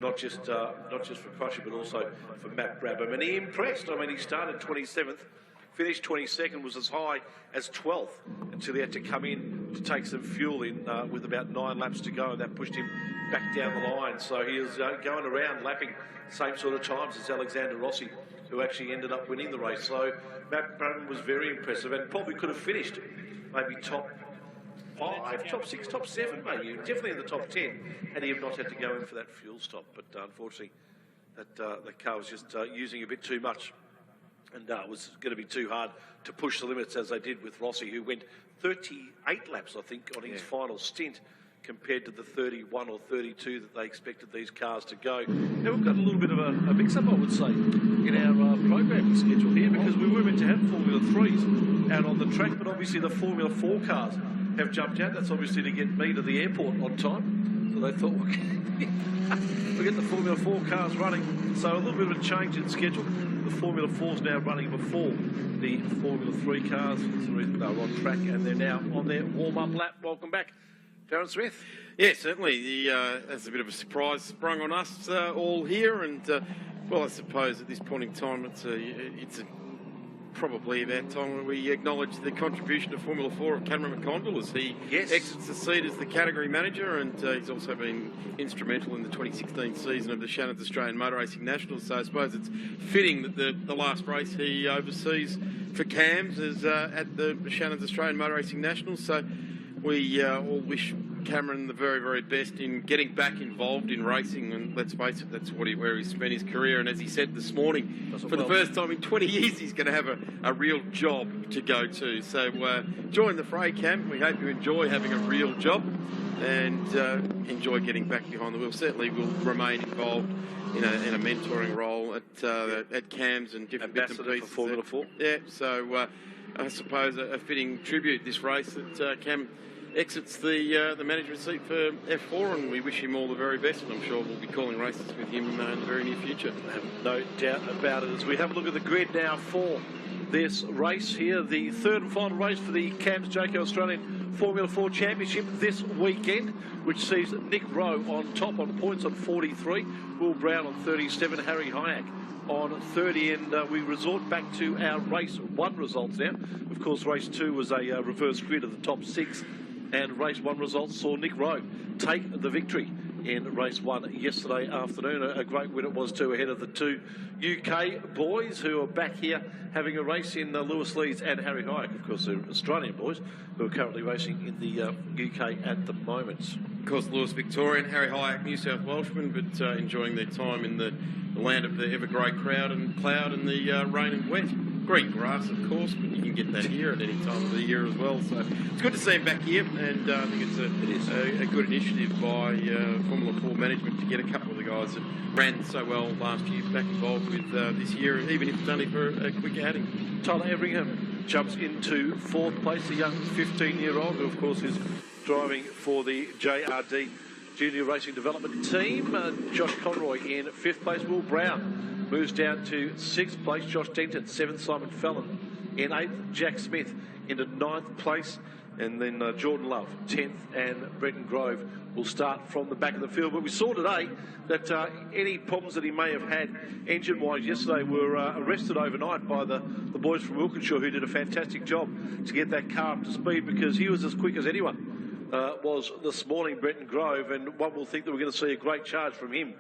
not just for Crusher, but also for Matt Brabham. And he impressed. I mean, he started 27th, finished 22nd, was as high as 12th until he had to come in to take some fuel in with about 9 laps to go, and that pushed him back down the line. So he is going around lapping same sort of times as Alexander Rossi, who actually ended up winning the race. So Matt Brabham was very impressive and probably could have finished maybe top 5, top 6, top 7 maybe, definitely in the top 10, had he not had to go in for that fuel stop. But unfortunately, the car was just using a bit too much, and it was going to be too hard to push the limits as they did with Rossi, who went 38 laps, I think, on his final stint, compared to the 31 or 32 that they expected these cars to go. Now we've got a little bit of a mix-up, I would say, in our programming schedule here, because we were meant to have Formula 3s out on the track, but obviously the Formula 4 cars have jumped out. That's obviously to get me to the airport on time. So they thought, we'll get the Formula 4 cars running. So a little bit of a change in schedule. The Formula 4's now running before the Formula 3 cars. That's the reason they're on track, and they're now on their warm-up lap. Welcome back, Darren Smith. Yeah, certainly. That's a bit of a surprise sprung on us all here, and well, I suppose at this point in time, it's probably about time when we acknowledge the contribution to Formula 4 of Cameron McConville as he exits the seat as the category manager, and he's also been instrumental in the 2016 season of the Shannon's Australian Motor Racing Nationals. So I suppose it's fitting that the last race he oversees for CAMS is at the Shannon's Australian Motor Racing Nationals. So we all wish Cameron the very, very best in getting back involved in racing, and let's face it, that's where he's spent his career. And as he said this morning, for the first time in 20 years, he's going to have a real job to go to. So join the fray, Cam. We hope you enjoy having a real job and enjoy getting back behind the wheel. Certainly will remain involved in a mentoring role at CAMS and different bits and pieces. For Formula 4. Yeah, so I suppose a fitting tribute this race that Cam exits the management seat for F4, and we wish him all the very best, and I'm sure we'll be calling races with him in the very near future. I have no doubt about it. As we have a look at the grid now for this race here, the third and final race for the CAMS Jayco Australian Formula 4 Championship this weekend, which sees Nick Rowe on top on points on 43, Will Brown on 37, Harry Hyack on 30, and we resort back to our race 1 results now. Of course, race 2 was a reverse grid of the top 6, and race 1 results saw Nick Rowe take the victory in race 1 yesterday afternoon. A great win it was too, ahead of the 2 UK boys who are back here having a race in Lewis Lees and Harry Hyack. Of course, they're Australian boys who are currently racing in the UK at the moment. Of course, Lewis Victorian, Harry Hyack, New South Welshman, but enjoying their time in the land of the ever-grey crowd and cloud and the rain and wet. Green grass, of course, but you can get that here at any time of the year as well. So it's good to see him back here, and I think it's a good initiative by Formula 4 management to get a couple of the guys that ran so well last year back involved with this year, even if it's only for a quick outing. Tyler Everingham jumps into 4th place, a young 15-year-old who, of course, is driving for the JRD Junior Racing Development Team. Josh Conroy in 5th place. Will Brown moves down to 6th place. Josh Denton, 7th. Simon Fallon in 8th. Jack Smith into 9th place. And then Jordan Love, 10th. And Brenton Grove will start from the back of the field. But we saw today that any problems that he may have had engine-wise yesterday were arrested overnight by the boys from Wilkinshaw, who did a fantastic job to get that car up to speed, because he was as quick as anyone was this morning, Brenton Grove, and one will think that we're going to see a great charge from him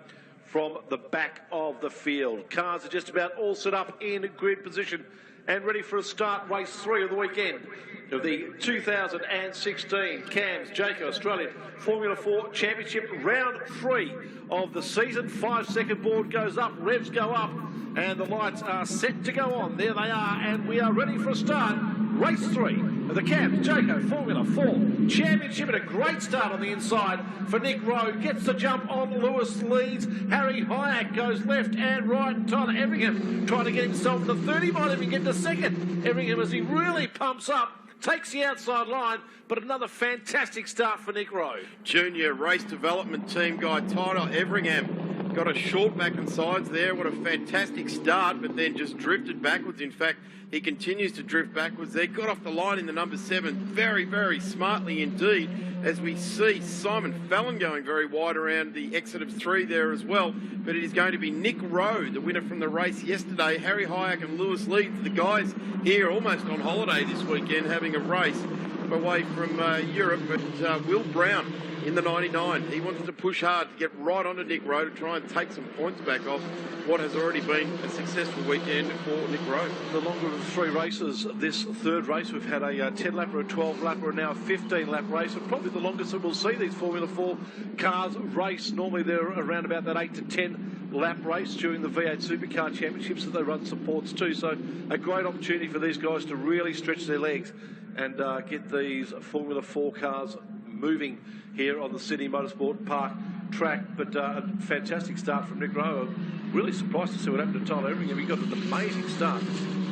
from the back of the field. Cars are just about all set up in grid position and ready for a start. Race 3 of the weekend of the 2016 CAMS Jayco Australian Formula 4 Championship, round 3 of the season. 5-second board goes up, revs go up, and the lights are set to go on. There they are, and we are ready for a start. Race 3 of the CAMS Jayco Formula 4 Championship, and a great start on the inside for Nick Rowe. Gets the jump on Lewis Leeds. Harry Hyack goes left and right. Tyler Everingham trying to get himself to 30, might even get to 2nd. Everingham, as he really pumps up, takes the outside line, but another fantastic start for Nick Rowe. Junior Race Development Team guy Tyler Everingham got a short back and sides there. What a fantastic start, but then just drifted backwards. In fact, he continues to drift backwards there. Got off the line in the number 7 very, very smartly indeed, as we see Simon Fallon going very wide around the exit of 3 there as well. But it is going to be Nick Rowe, the winner from the race yesterday. Harry Hyack and Lewis Leeds, the guys here almost on holiday this weekend, having a race away from Europe. But Will Brown in the 99. He wants to push hard to get right onto Nick Rowe to try and take some points back off what has already been a successful weekend for Nick Rowe. The longer of the 3 races, this third race, we've had a 10-lapper, a 12-lapper, and now a 15-lap race, and probably the longest that we'll see these Formula 4 cars race. Normally they're around about that 8 to 10 lap race during the V8 Supercar Championships that they run supports too. So a great opportunity for these guys to really stretch their legs and get these Formula 4 cars moving here on the Sydney Motorsport Park track. But a fantastic start from Nick Rowe. Really surprised to see what happened to Tyler Everingham. He got an amazing start,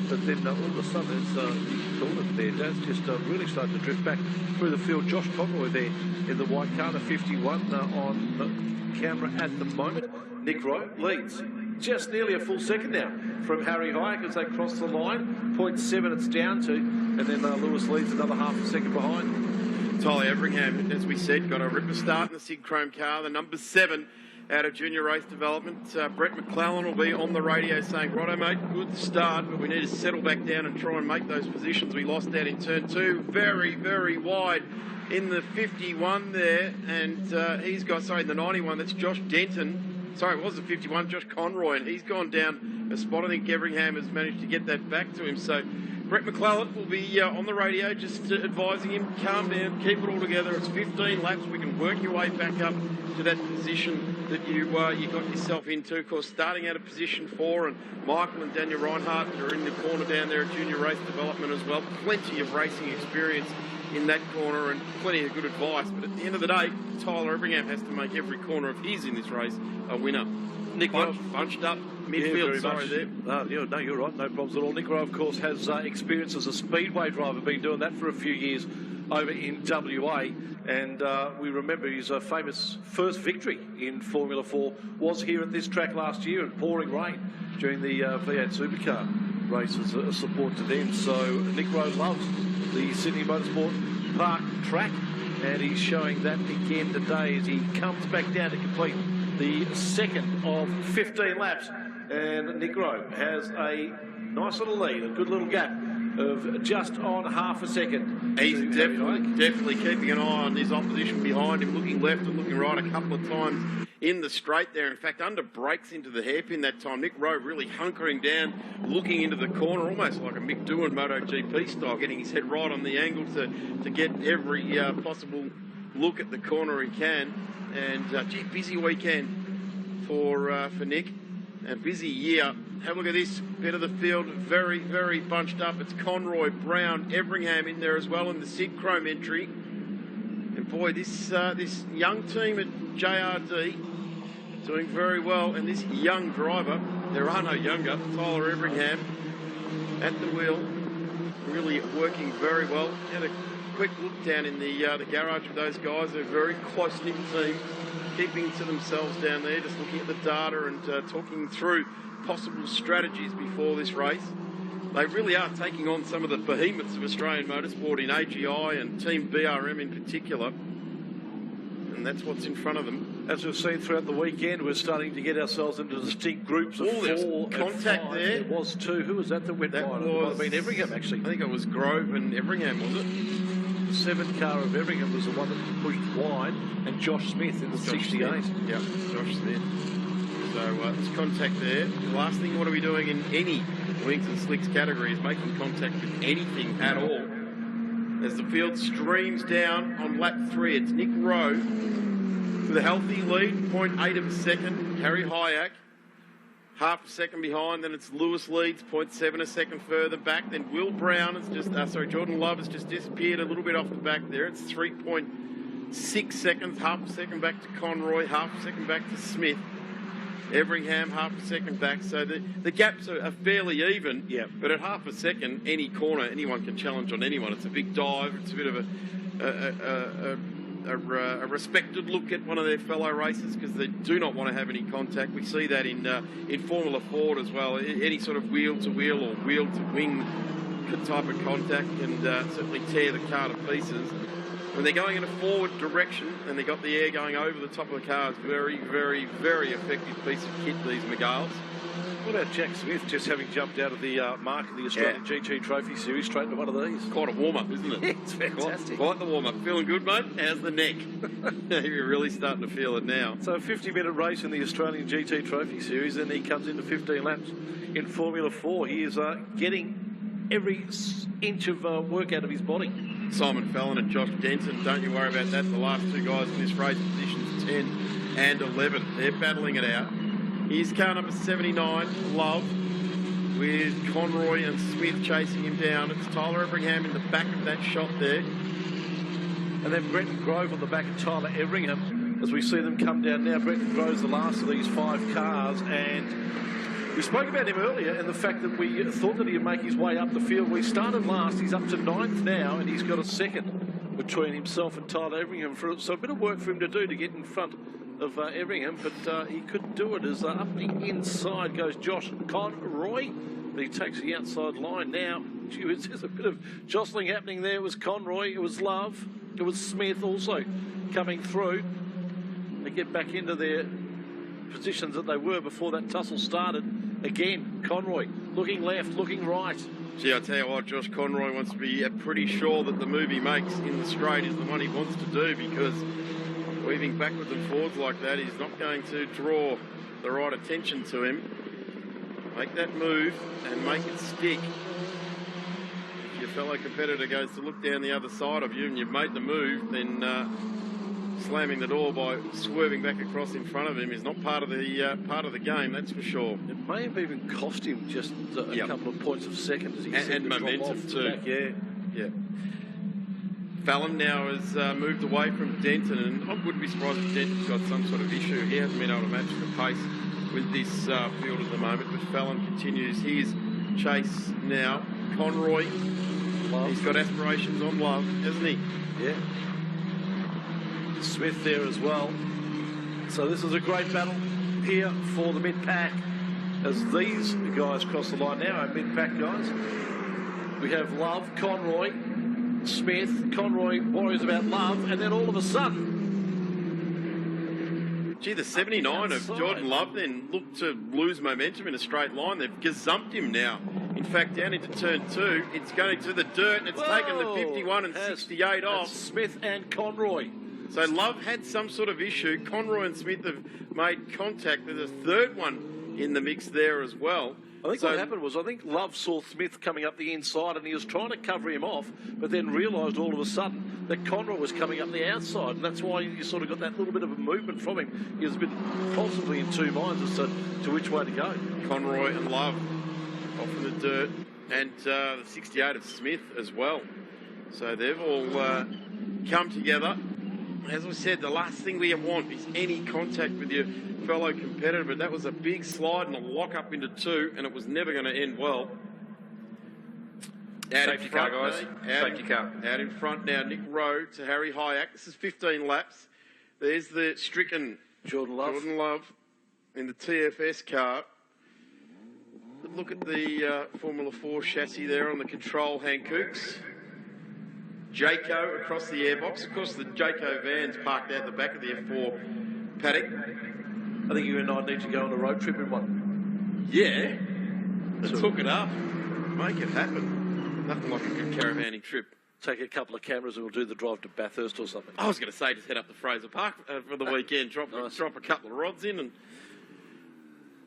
but then all of a sudden it's called it there. Dad's just really started to drift back through the field. Josh Conroy there in the white car, the 51 on camera at the moment. Nick Rowe leads just nearly a full second now from Harry Hyack as they cross the line. 0.7 it's down to, and then Lewis leads another half a second behind. Tyler Everingham, as we said, got a ripper start in the Sid Chrome car, the number 7 out of junior race development. Brett McClellan will be on the radio saying, righto mate, good start, but we need to settle back down and try and make those positions we lost out in turn 2. Very, very wide in the 51 there, and he's got, the 91, that's Josh Denton. Sorry, it was the 51, Josh Conroy, and he's gone down a spot. I think Everingham has managed to get that back to him. So Brett McClellan will be on the radio just advising him, calm down, keep it all together. It's 15 laps. We can work your way back up to that position that you got yourself into. Of course, starting out of position 4, and Michael and Daniel Reinhardt are in the corner down there at junior race development as well. Plenty of racing experience in that corner and plenty of good advice. But at the end of the day, Tyler Everingham has to make every corner of his in this race a winner. Nick Rowe bunched up midfield, there. No, you're right, no problems at all. Nick Rowe, of course, has experience as a speedway driver, been doing that for a few years over in WA, and we remember his famous first victory in Formula 4 was here at this track last year in pouring rain during the V8 Supercar races, support to them. So Nick Rowe loves the Sydney Motorsport Park track, and he's showing that again today as he comes back down to complete the second of 15 laps. And Nick Rowe has a nice little lead, a good little gap of just on half a second. He's definitely keeping an eye on his opposition behind him, looking left and looking right a couple of times in the straight there. In fact, under brakes into the hairpin that time. Nick Rowe really hunkering down, looking into the corner, almost like a Mick Doohan MotoGP style, getting his head right on the angle to get every possible look at the corner he can. And busy weekend for Nick. A busy year. Have a look at this bit of the field, very, very bunched up. It's Conroy, Brown, Everingham in there as well in the Sid Chrome entry. And boy, this young team at JRD doing very well. And this young driver, there are no younger, Tyler Everingham at the wheel, really working very well. Had a quick look down in the garage with those guys. They're a very close-knit team, keeping to themselves down there, just looking at the data and talking through possible strategies before this race. They really are taking on some of the behemoths of Australian motorsport in AGI and Team BRM in particular, and that's what's in front of them. As we've seen throughout the weekend, we're starting to get ourselves into distinct groups of 4 contact there. There was 2. Who was that went by? It might have been Everingham, actually. I think it was Grove and Everingham, was it? The 7 car of Everingham was the one that pushed wide, and Josh Smith in the 68. Yeah, Josh Smith. So there's contact there. The last thing you want to be doing in any Wings and Slicks category is making contact with anything at all. As the field streams down on lap 3, it's Nick Rowe with a healthy lead, 0.8 of a second. Harry Hyack, half a second behind. Then it's Lewis Leeds, 0.7 a second further back. Then Will Brown has just, Jordan Love has just disappeared a little bit off the back there. It's 3.6 seconds, half a second back to Conroy, half a second back to Smith. Everingham, half a second back. So the gaps are fairly even, but at half a second, any corner, anyone can challenge on anyone. It's a big dive. It's a bit of a respected look at one of their fellow racers because they do not want to have any contact. We see that in Formula Ford as well. Any sort of wheel-to-wheel or wheel-to-wing type of contact can certainly tear the car to pieces. When they're going in a forward direction and they've got the air going over the top of the car, it's very, very, very effective piece of kit, these Miguels. What about Jack Smith just having jumped out of the mark of the Australian GT Trophy Series straight into one of these? Quite a warm-up, isn't it? Yeah, it's fantastic. Quite the warm-up. Feeling good, mate? How's the neck? You're really starting to feel it now. So a 50-minute race in the Australian GT Trophy Series, then he comes into 15 laps in Formula 4. He is getting every inch of work out of his body. Simon Fallon and Josh Denton, don't you worry about that. The last two guys in this race, positions 10 and 11. They're battling it out. Here's car number 79, Love, with Conroy and Smith chasing him down. It's Tyler Everingham in the back of that shot there. And then Brenton Grove on the back of Tyler Everingham. As we see them come down now, Brenton Grove's the last of these 5 cars, and we spoke about him earlier and the fact that we thought that he'd make his way up the field. We started last, he's up to 9th now, and he's got a second between himself and Tyler Everingham. So a bit of work for him to do to get in front of Everingham, but he couldn't do it as up the inside goes Josh Conroy. But he takes the outside line now. There's a bit of jostling happening there. It was Conroy, it was Love, it was Smith also coming through. They get back into their positions that they were before that tussle started. Again, Conroy looking left, looking right. Gee, I tell you what, Josh Conroy wants to be pretty sure that the move he makes in the straight is the one he wants to do, because weaving backwards and forwards like that is not going to draw the right attention to him. Make that move and make it stick. If your fellow competitor goes to look down the other side of you and you've made the move, then slamming the door by swerving back across in front of him is not part of the game, that's for sure. It may have even cost him just a couple of points of second as he and momentum too. Back. Yeah. Fallon now has moved away from Denton, and I wouldn't be surprised if Denton's got some sort of issue. He hasn't been able to match the pace with this field at the moment, but Fallon continues his chase now. Conroy, he's got aspirations on Love, hasn't he? Yeah. Smith there as well. So this is a great battle here for the mid-pack as these guys cross the line now, our mid-pack guys. We have Love, Conroy, Smith. Conroy worries about Love, and then all of a sudden... Gee, the 79 of Jordan Love then looked to lose momentum in a straight line. They've gazumped him now. In fact, down into turn 2, it's going to the dirt, and it's taken the 51 and 68 off. Smith and Conroy. So Love had some sort of issue. Conroy and Smith have made contact. There's a third one in the mix there as well. I think what happened was, I think Love saw Smith coming up the inside and he was trying to cover him off, but then realised all of a sudden that Conroy was coming up the outside, and that's why you sort of got that little bit of a movement from him. He was a bit possibly in two minds as to which way to go. Conroy and Love off in the dirt, and the 68 of Smith as well. So they've all come together. As I said, the last thing we want is any contact with your fellow competitor, but that was a big slide and a lock up into 2, and it was never going to end well. Safety car, guys. Safety car. Out in front now, Nick Rowe to Harry Hyack. This is 15 laps. There's the stricken Jordan Love in the TFS car. Look at the Formula 4 chassis there on the control handcooks. Jayco across the airbox. Of course, the Jayco van's parked out the back of the F4 paddock. I think you and I need to go on a road trip in one. Yeah. Let's hook it up. Make it happen. Nothing like a good caravanning trip. Take a couple of cameras and we'll do the drive to Bathurst or something. I was going to say just head up to Fraser Park for the weekend, drop a couple of rods in, and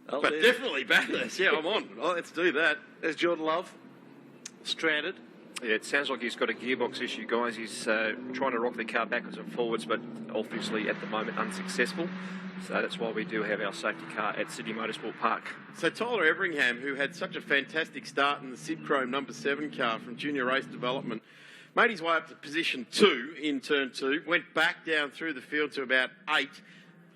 but definitely Bathurst. Yeah, I'm on. Oh, let's do that. There's Jordan Love, stranded. Yeah, it sounds like he's got a gearbox issue, guys. He's trying to rock the car backwards and forwards, but obviously at the moment unsuccessful. So that's why we do have our safety car at Sydney Motorsport Park. So Tyler Everingham, who had such a fantastic start in the Sid Chrome number 7 car from Junior Race Development, made his way up to position 2 in turn 2, went back down through the field to about 8.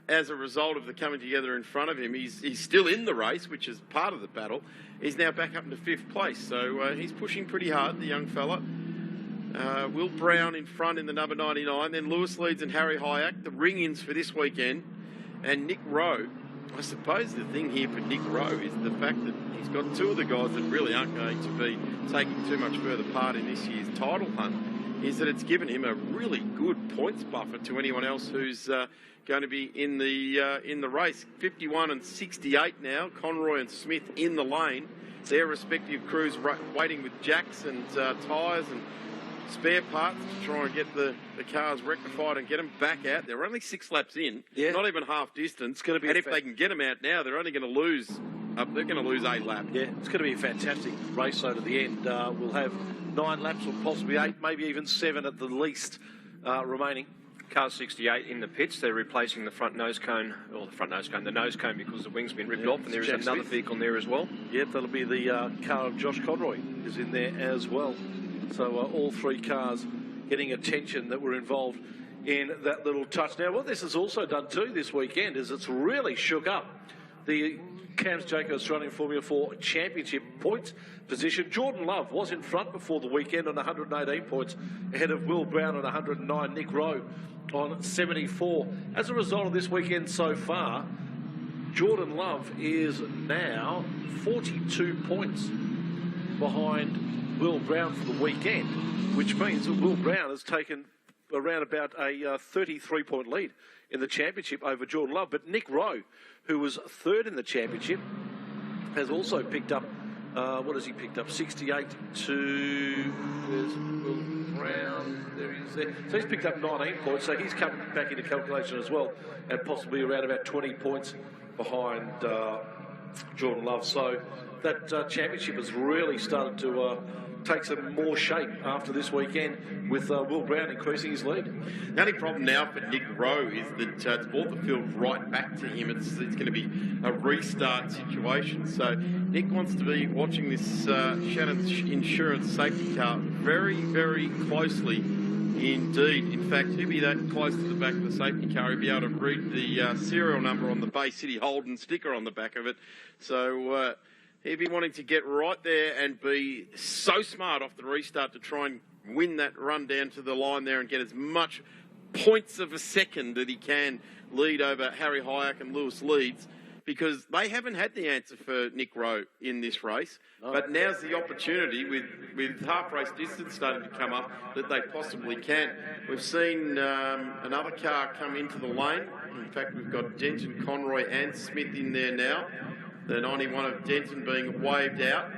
As a result of the coming together in front of him, he's still in the race, which is part of the battle. He's now back up into 5th place, so he's pushing pretty hard, the young fella. Will Brown in front in the number 99. Then Lewis Leeds and Harry Hyack, the ring-ins for this weekend. And Nick Rowe. I suppose the thing here for Nick Rowe is the fact that he's got two of the guys that really aren't going to be taking too much further part in this year's title hunt, is that it's given him a really good points buffer to anyone else who's going to be in the race. 51 and 68 now. Conroy and Smith in the lane. Their respective crews waiting with jacks and tyres and spare parts to try and get the cars rectified and get them back out. They're only 6 laps in, not even half distance. It's going to be, and if they can get them out now, they're only going to lose. They're going to lose 8 laps. Yeah, it's going to be a fantastic race. So to the end, we'll have 9 laps, or possibly 8, maybe even 7 at the least remaining. Car 68 in the pits. They're replacing the front nose cone, or the nose cone because the wing's been ripped off, and there is another vehicle in there as well. Yep, that'll be the car of Josh Conroy is in there as well. So all 3 cars getting attention that were involved in that little touch. Now, what this has also done too this weekend is it's really shook up the CAMS Jayco Australian Formula 4 Championship points position. Jordan Love was in front before the weekend on 118 points, ahead of Will Brown on 109, Nick Rowe on 74. As a result of this weekend so far, Jordan Love is now 42 points behind Will Brown for the weekend, which means that Will Brown has taken around about a 33-point lead in the championship over Jordan Love. But Nick Rowe, who was 3rd in the championship, has also picked up, what has he picked up? 68 to, there's Will Brown, there he is there. So he's picked up 19 points, so he's come back into calculation as well, and possibly around about 20 points behind Jordan Love. So that championship has really started to take some more shape after this weekend, with Will Brown increasing his lead. The only problem now for Nick Rowe is that it's brought the field right back to him. It's going to be a restart situation. So Nick wants to be watching this Shannon's Insurance safety car very, very closely indeed. In fact, he'll be that close to the back of the safety car, he'll be able to read the serial number on the Bay City Holden sticker on the back of it. So he'd be wanting to get right there and be so smart off the restart to try and win that run down to the line there and get as much points of a second that he can lead over Harry Hyack and Lewis Leeds, because they haven't had the answer for Nick Rowe in this race. But now's the opportunity, with half-race distance starting to come up, that they possibly can. We've seen another car come into the lane. In fact, we've got Denton, Conroy and Smith in there now. The 91 of Denton being waved out.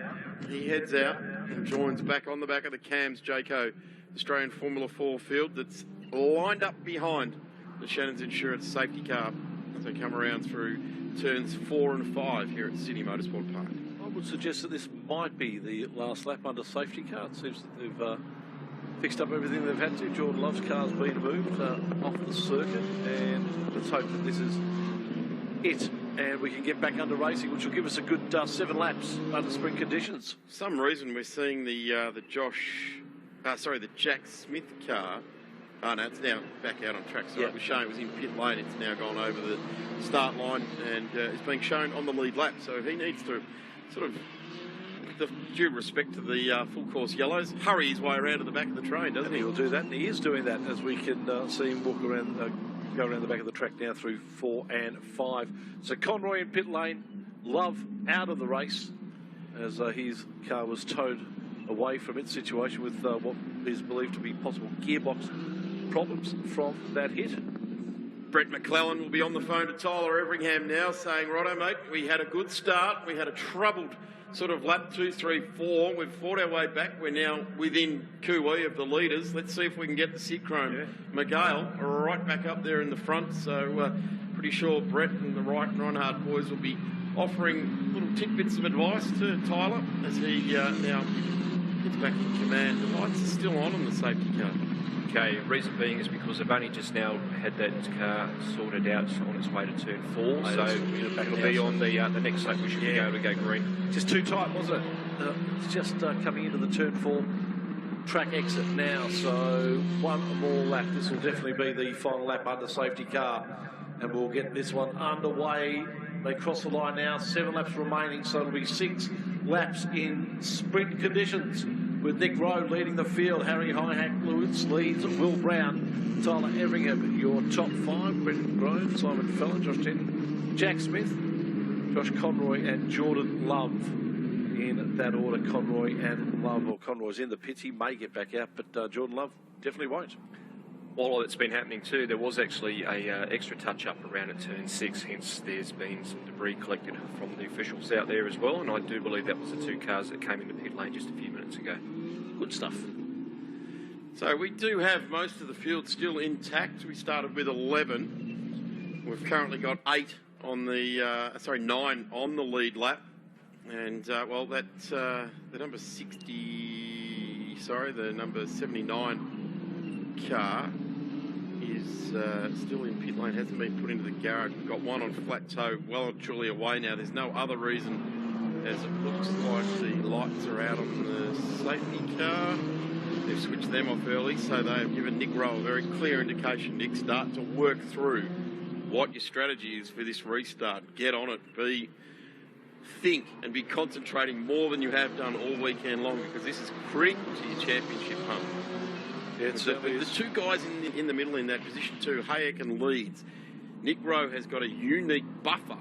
He heads out and joins back on the back of the CAMS Jayco Australian Formula 4 field that's lined up behind the Shannon's Insurance safety car as they come around through turns 4 and 5 here at Sydney Motorsport Park. I would suggest that this might be the last lap under safety car. It seems that they've fixed up everything they've had to. Jordan Love's car's been moved off the circuit, and let's hope that this is it, and we can get back under racing, which will give us a good 7 laps under sprint conditions. For some reason we're seeing the Jack Smith car. Oh no, it's now back out on track. So it was shown it was in pit lane. It's now gone over the start line and is being shown on the lead lap. So he needs to sort of, with the due respect to the full course yellows, hurry his way around to the back of the train, doesn't he? He'll do that, and he is doing that, as we can see him walk around, go around the back of the track now through 4 and 5. So Conroy in pit lane, Love out of the race as his car was towed away from its situation with what is believed to be possible gearbox problems from that hit. Brett McClellan will be on the phone to Tyler Everingham now saying, righto mate, we had a good start, we had a troubled sort of lap 2, 3, 4, we've fought our way back, we're now within Cooee of the leaders, let's see if we can get the Cychrome McGale right back up there in the front. So pretty sure Brett and the Wright and Ronhard boys will be offering little tidbits of advice to Tyler as he now gets back in command. The lights are still on the safety car. Okay, reason being is because they've only just now had that car sorted out on its way to turn 4, so it'll be on the next lap we should be able to go green. Just too tight, wasn't it? It's just coming into the turn 4 track exit now, so one more lap. This will definitely be the final lap under safety car, and we'll get this one underway. They cross the line now, 7 laps remaining, so it'll be 6 laps in sprint conditions. with Nick Rowe leading the field. Harry Highhack Lewis leads Will Brown. Tyler Everingham, your top 5. Brendan Grove, Simon Fallon, Josh Denton, Jack Smith, Josh Conroy and Jordan Love. In that order, Conroy and Love. Or Conroy's in the pits. He may get back out, but Jordan Love definitely won't. While all that's been happening too, there was actually a extra touch-up around at turn 6, hence there's been some debris collected from the officials out there as well, and I do believe that was the 2 cars that came into pit lane just a few minutes ago. Good stuff. So we do have most of the field still intact. We started with 11. We've currently got 8 on the, 9 on the lead lap. And, well, that's the number 79 car is still in pit lane, hasn't been put into the garage. We've got one on flat toe, well and truly away now. There's no other reason, as it looks like the lights are out on the safety car. They've switched them off early, so they've given Nick Rowe a very clear indication. Nick, start to work through what your strategy is for this restart. Get on it, think and be concentrating more than you have done all weekend long, because this is critical to your championship hunt. Yeah, the 2 guys in the middle in that position too, Hayek and Leeds. Nick Rowe has got a unique buffer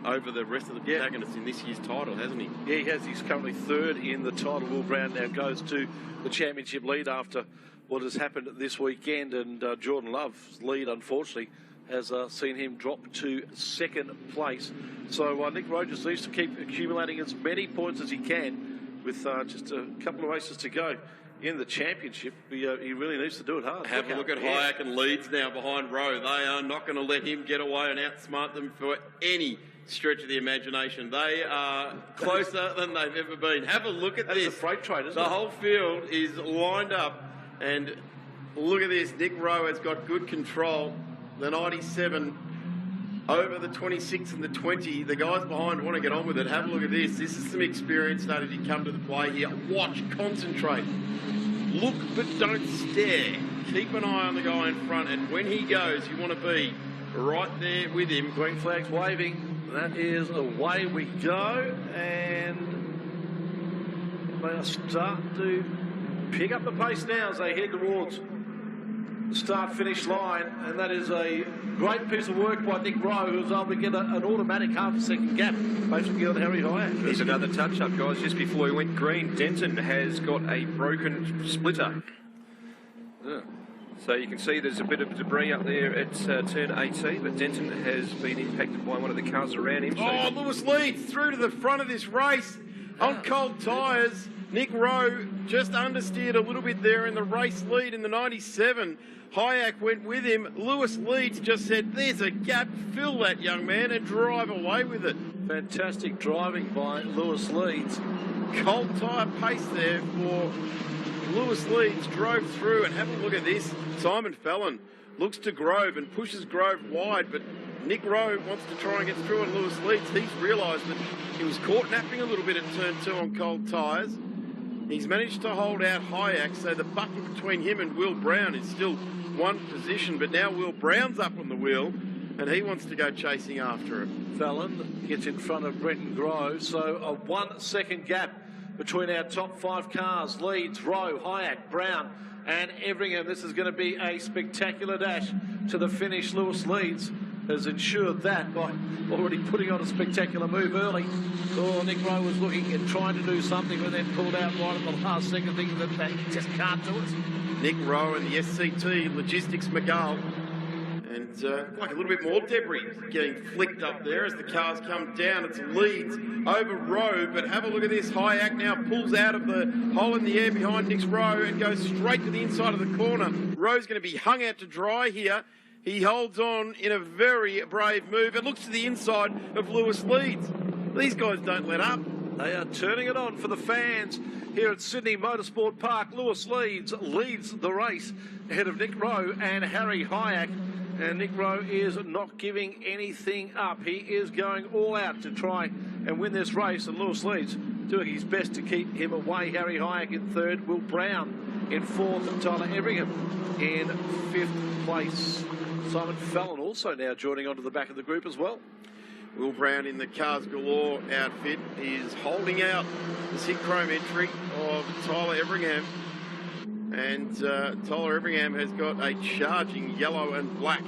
over the rest of the protagonists in this year's title, hasn't he? Yeah, he has. He's currently 3rd in the title. Will Brown now goes to the championship lead after what has happened this weekend, and Jordan Love's lead, unfortunately, has seen him drop to 2nd place. So Nick Rowe just needs to keep accumulating as many points as he can with just a couple of races to go in the championship. He really needs to do it hard. Have a look at Hayek and Leeds now behind Rowe. They are not going to let him get away and outsmart them for any stretch of the imagination. They are closer than they've ever been. Have a look at this. That's a freight train, isn't it? The whole field is lined up, and look at this. Nick Rowe has got good control. The 97 over the 26 and the 20. The guys behind want to get on with it. Have a look at this. This is some experience starting to come to the play here. Watch, concentrate. Look but don't stare. Keep an eye on the guy in front, and when he goes, you want to be right there with him. Green flag's waving. That is away we go, and they'll start to pick up the pace now as they head towards the start-finish line, and that is a great piece of work by Nick Rowe, who's able to get an automatic half-a-second gap basically on Harry Highhack. There's another touch-up, guys. Just before he went green, Denton has got a broken splitter. Yeah. So you can see there's a bit of debris up there at turn 18, but Denton has been impacted by one of the cars around him. Oh, Lewis leads through to the front of this race on cold tyres. Nick Rowe just understeered a little bit there in the race lead in the 97. Hayek went with him. Lewis Leeds just said, there's a gap, fill that, young man, and drive away with it. Fantastic driving by Lewis Leeds. Cold tyre pace there for Lewis Leeds. Drove through, and have a look at this. Simon Fallon looks to Grove and pushes Grove wide, but Nick Rowe wants to try and get through on Lewis Leeds. He's realised that he was caught napping a little bit at turn 2 on cold tyres. He's managed to hold out Hayek, so the bucket between him and Will Brown is still one position, but now Will Brown's up on the wheel, and he wants to go chasing after him. Fallon gets in front of Brenton Grove, so a 1 second gap between our top 5 cars. Leeds, Rowe, Hayek, Brown and Everingham. This is going to be a spectacular dash to the finish. Lewis Leeds has ensured that by already putting on a spectacular move early. Oh, Nick Rowe was looking and trying to do something, but then pulled out right at the last second, thinking that they just can't do it. Nick Rowe and the SCT Logistics McGull. And like a little bit more debris getting flicked up there as the cars come down. It's Leeds over Rowe, but have a look at this. Hayek now pulls out of the hole in the air behind Nick Rowe and goes straight to the inside of the corner. Rowe's going to be hung out to dry here. He holds on in a very brave move. It looks to the inside of Lewis Leeds. These guys don't let up. They are turning it on for the fans here at Sydney Motorsport Park. Lewis Leeds leads the race ahead of Nick Rowe and Harry Hayek. And Nick Rowe is not giving anything up. He is going all out to try and win this race. And Lewis Leeds doing his best to keep him away. Harry Hayek in 3rd. Will Brown in 4th. And Tyler Everingham in 5th place. Simon Fallon also now joining onto the back of the group as well. Will Brown in the Cars Galore outfit is holding out the Sid Chrome entry of Tyler Everingham. And Tyler Everingham has got a charging yellow and black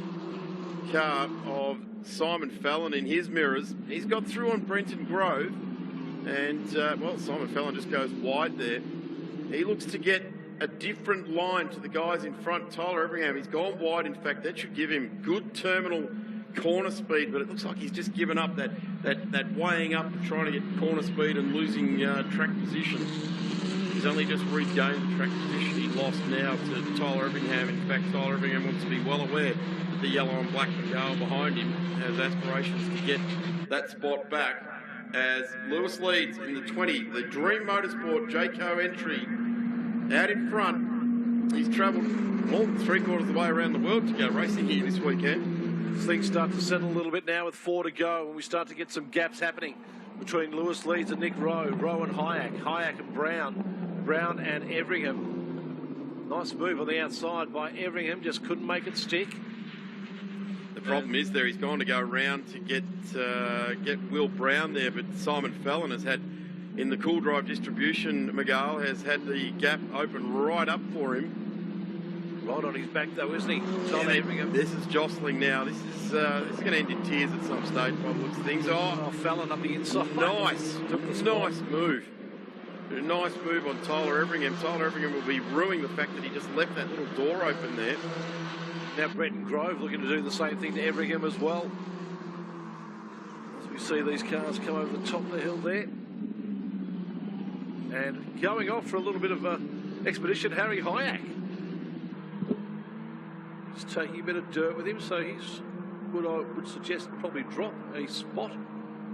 car of Simon Fallon in his mirrors. He's got through on Brenton Grove. And, well, Simon Fallon just goes wide there. He looks to get a different line to the guys in front. Tyler Everingham, he's gone wide. In fact, that should give him good terminal corner speed, but it looks like he's just given up that weighing up and trying to get corner speed and losing track position. He's only just regained the track position he lost now to Tyler Everingham. In fact, Tyler Everingham wants to be well aware that the yellow and black car behind him has aspirations to get that spot back as Lewis leads in the 20. The Dream Motorsport Jayco entry out in front. He's travelled more than 3/4 of the way around the world to go racing here this weekend. Things start to settle a little bit now with 4 to go, and we start to get some gaps happening between Lewis Leeds and Nick Rowe, Rowe and Hayek and Brown and Everingham. Nice move on the outside by Everingham, just couldn't make it stick. The problem is there, he's gone to go around to get Will Brown there, but Simon Fallon has had, in the cool drive distribution, Miguel has had the gap open right up for him. Right on his back though, isn't he? Tyler Everingham. This is jostling now. This is going to end in tears at some stage by the looks of things. Oh, Fallon up the inside. Nice. Nice move. A nice move on Tyler Everingham. Tyler Everingham will be ruining the fact that he just left that little door open there. Now Brenton Grove looking to do the same thing to Everingham as well. As we see these cars come over the top of the hill there. And going off for a little bit of an expedition, Harry Hayek. He's taking a bit of dirt with him, so he's, I would suggest, probably drop a spot.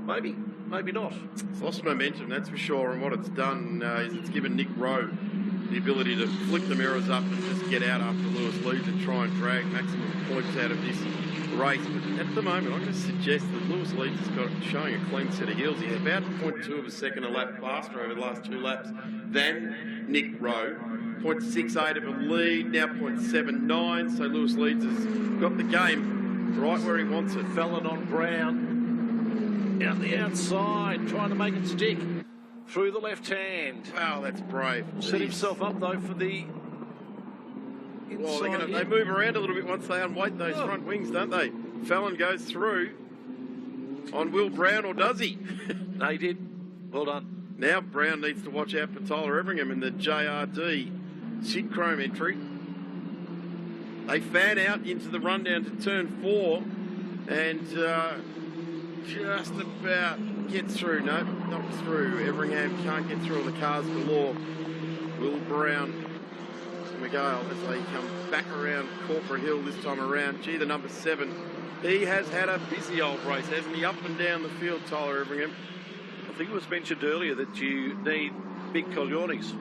Maybe, maybe not. It's lost momentum, that's for sure, and what it's done is it's given Nick Rowe the ability to flick the mirrors up and just get out after Lewis leads and try and drag maximum points out of this race. But at the moment, I'm going to suggest that Lewis Leeds has got showing a clean set of heels. He's about 0.2 of a second a lap faster over the last 2 laps than Nick Rowe. 0.68 of a lead, now 0.79, so Lewis Leeds has got the game right where he wants it. Fallon on Brown, out the outside, trying to make it stick through the left hand. Wow, that's brave. Set himself up though for the inside. Well, they move around a little bit once they unweight those front wings, don't they? Fallon goes through on Will Brown, or does he? No, he did. Well done. Now Brown needs to watch out for Tyler Everingham in the JRD Sid Chrome entry. They fan out into the run down to turn 4 and just about get through. No, not through. Everingham can't get through on the Cars Galore. Will Brown, Miguel, as they come back around Corporate Hill this time around. Gee, the number 7. He has had a busy old race, hasn't he? Up and down the field, Tyler Everingham. I think it was mentioned earlier that you need big cogliones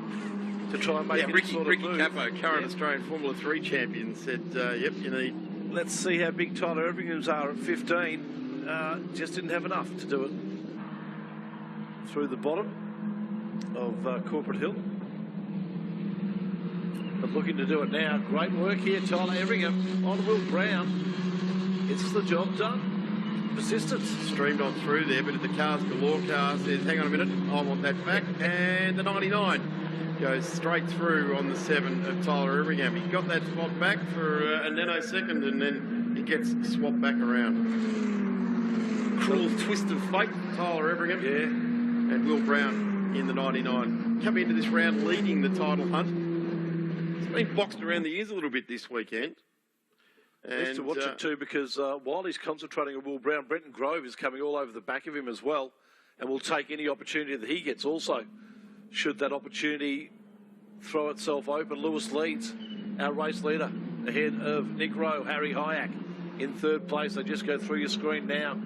to try and make Ricky move. Capo, current Australian Formula 3 champion, said, yep, you need... Let's see how big Tyler Everinghams are at 15. Just didn't have enough to do it. Through the bottom of Corporate Hill. But looking to do it now. Great work here, Tyler Everingham on Will Brown. Gets the job done. Persistence. Streamed on through there, but the Cars Galore car says, hang on a minute, I want that back. And the 99 goes straight through on the 7 of Tyler Everingham. He got that spot back for a nanosecond, and then he gets swapped back around. Cruel twist of fate, Tyler Everingham. Yeah. And Will Brown in the 99. Coming into this round leading the title hunt. He's been boxed around the ears a little bit this weekend. Nice to watch it too, because while he's concentrating on Will Brown, Brenton Grove is coming all over the back of him as well, and will take any opportunity that he gets also. Should that opportunity throw itself open, Lewis leads, our race leader, ahead of Nick Rowe, Harry Hayek in 3rd place. They just go through your screen now.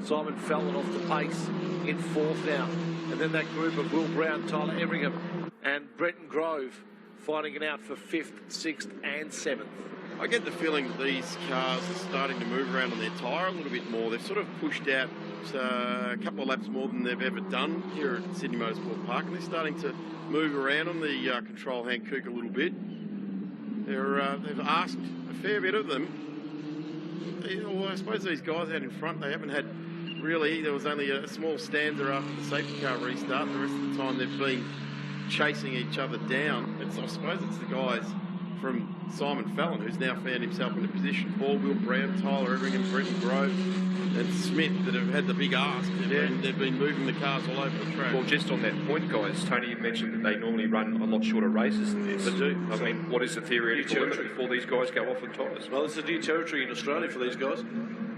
Simon Fallon off the pace in 4th now. And then that group of Will Brown, Tyler Everingham and Brenton Grove fighting it out for 5th, 6th and 7th. I get the feeling that these cars are starting to move around on their tyre a little bit more. They've sort of pushed out a couple of laps more than they've ever done here at Sydney Motorsport Park, and they're starting to move around on the control hand kook a little bit. They've asked a fair bit of them. Well, I suppose these guys out in front, they haven't had really. There was only a small stanza after the safety car restart. The rest of the time they've been chasing each other down. I suppose it's the guys from Simon Fallon, who's now found himself in a position for Will Brown, Tyler Everingham, Brenton Grove and Smith that have had the big ask. They've been moving the cars all over the track. Well, just on that point, guys, Tony, you mentioned that they normally run a lot shorter races than this. They do. I mean, what is the theoretical limit before these guys go off with tyres? Well, it's a new territory in Australia for these guys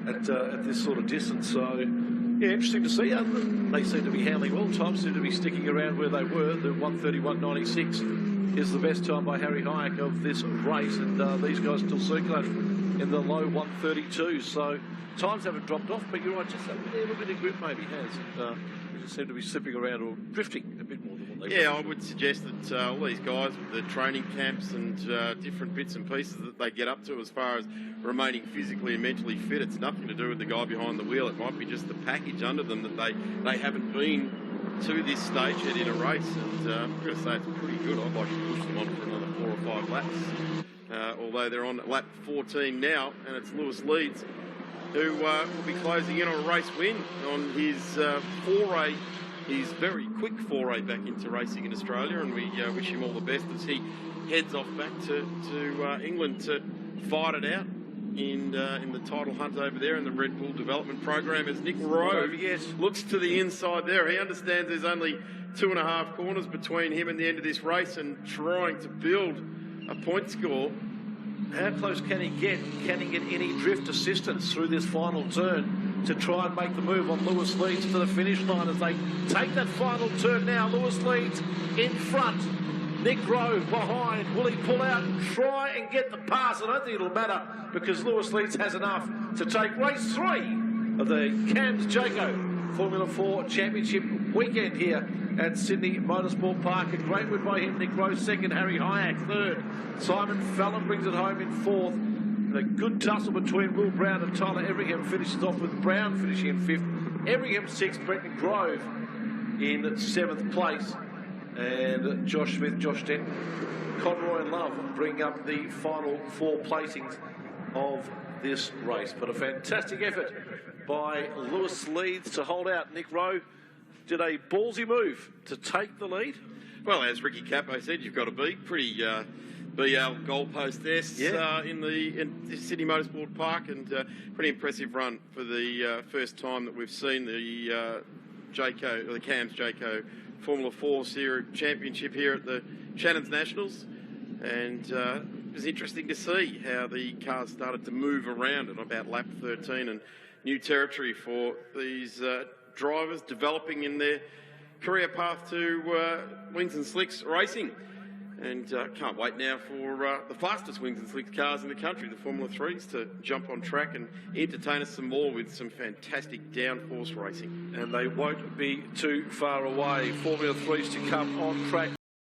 at this sort of distance. So, yeah, interesting to see. They seem to be handling well. Times seem to be sticking around where they were. The 1:31.96 is the best time by Harry Hayek of this race, and these guys still circulating in the low 1:32. So times haven't dropped off, but you're right, just a little bit of grip maybe has. And they just seem to be slipping around or drifting a bit more than what they were. I would suggest that all these guys with the training camps and different bits and pieces that they get up to as far as remaining physically and mentally fit, it's nothing to do with the guy behind the wheel. It might be just the package under them that they haven't been to this stage yet in a race. And I'm going to say it's pretty good. I'd like to push them on for another 4 or 5 laps. Although they're on lap 14 now, and it's Lewis Leeds who will be closing in on a race win on his foray, his very quick foray back into racing in Australia, and we wish him all the best as he heads off back to England to fight it out in the title hunt over there in the Red Bull development program as Nick Rowe looks to the inside there. He understands there's only 2.5 corners between him and the end of this race and trying to build a point score. How close can he get? Can he get any drift assistance through this final turn to try and make the move on Lewis Leeds to the finish line as they take that final turn now? Lewis Leeds in front. Nick Grove behind. Will he pull out and try and get the pass? I don't think it'll matter because Lewis Leeds has enough to take race 3 of the CAMS Jayco Formula 4 Championship weekend here at Sydney Motorsport Park. A great win by him. Nick Grove second, Harry Hayek third. Simon Fallon brings it home in 4th. And a good tussle between Will Brown and Tyler Everingham finishes off with Brown finishing in 5th. Everingham 6th, Brenton Grove in 7th place. And Josh Smith, Josh Denton, Conroy and Love bring up the final 4 placings of this race. But a fantastic effort by Lewis Leeds to hold out. Nick Rowe did a ballsy move to take the lead. Well, as Ricky Capo said, you've got to be pretty BL goalpost in the Sydney Motorsport Park, and pretty impressive run for the first time that we've seen the Jayco, or the CAMS Jayco Formula 4 Series Championship here at the Shannon's Nationals, and it was interesting to see how the cars started to move around at about lap 13, and new territory for these drivers developing in their career path to Wings and Slicks racing. And can't wait now for the fastest Wings and Slicks cars in the country, the Formula 3s, to jump on track and entertain us some more with some fantastic downforce racing. And they won't be too far away. Formula 3s to come on track.